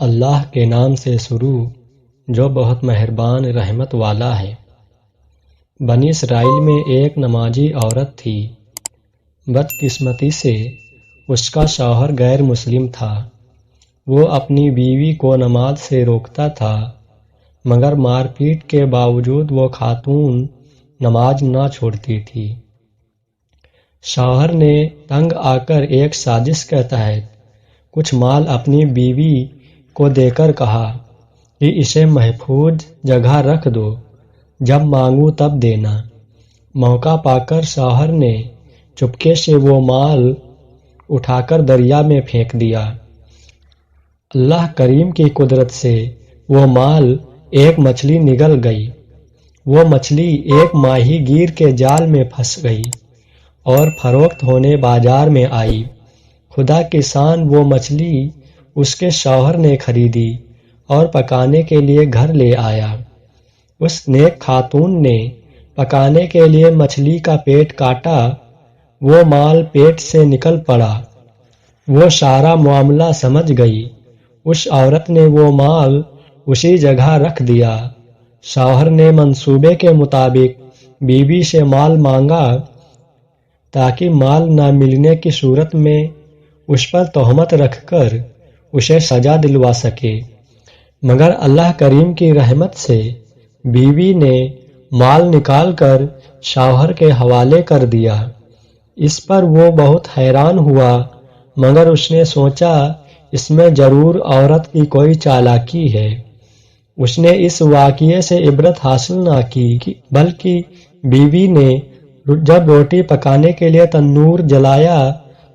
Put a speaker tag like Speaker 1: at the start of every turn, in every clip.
Speaker 1: اللہ کے نام سے شروع جو بہت مہربان رحمت والا ہے۔ بنی اسرائیل میں ایک نمازی عورت تھی۔ بدقسمتی سے اس کا شوہر غیر مسلم تھا۔ وہ اپنی بیوی کو نماز سے روکتا تھا، مگر مار پیٹ کے باوجود وہ خاتون نماز نہ چھوڑتی تھی۔ شوہر نے تنگ آ کر ایک سازش کے تحت کچھ مال اپنی بیوی کو دے کر کہا کہ اسے محفوظ جگہ رکھ دو، جب مانگوں تب دینا۔ موقع پا کر شوہر نے چپکے سے وہ مال اٹھا کر دریا میں پھینک دیا۔ اللہ کریم کی قدرت سے وہ مال ایک مچھلی نگل گئی۔ وہ مچھلی ایک ماہی گیر کے جال میں پھنس گئی اور فروخت ہونے بازار میں آئی۔ خدا کی شان، وہ مچھلی اس کے شوہر نے خریدی اور پکانے کے لیے گھر لے آیا۔ اس نیک خاتون نے پکانے کے لیے مچھلی کا پیٹ کاٹا، وہ مال پیٹ سے نکل پڑا۔ وہ سارا معاملہ سمجھ گئی۔ اس عورت نے وہ مال اسی جگہ رکھ دیا۔ شوہر نے منصوبے کے مطابق بیوی سے مال مانگا تاکہ مال نہ ملنے کی صورت میں اس پر تہمت رکھ کر اسے سزا دلوا سکے، مگر اللہ کریم کی رحمت سے بیوی نے مال نکال کر شوہر کے حوالے کر دیا۔ اس پر وہ بہت حیران ہوا، مگر اس نے سوچا اس میں ضرور عورت کی کوئی چالاکی ہے۔ اس نے اس واقعے سے عبرت حاصل نہ کی، بلکہ بیوی نے جب روٹی پکانے کے لیے تنور جلایا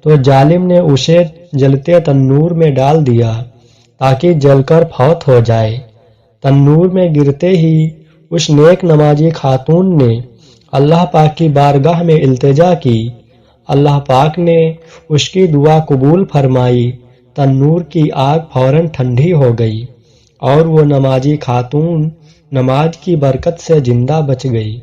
Speaker 1: تو ظالم نے اسے جلتے تنور میں ڈال دیا تاکہ جل کر فوت ہو جائے۔ تنور میں گرتے ہی اس نیک نمازی خاتون نے اللہ پاک کی بارگاہ میں التجا کی۔ اللہ پاک نے اس کی دعا قبول فرمائی۔ تنور کی آگ فوراً ٹھنڈی ہو گئی اور وہ نمازی خاتون نماز کی برکت سے زندہ بچ گئی۔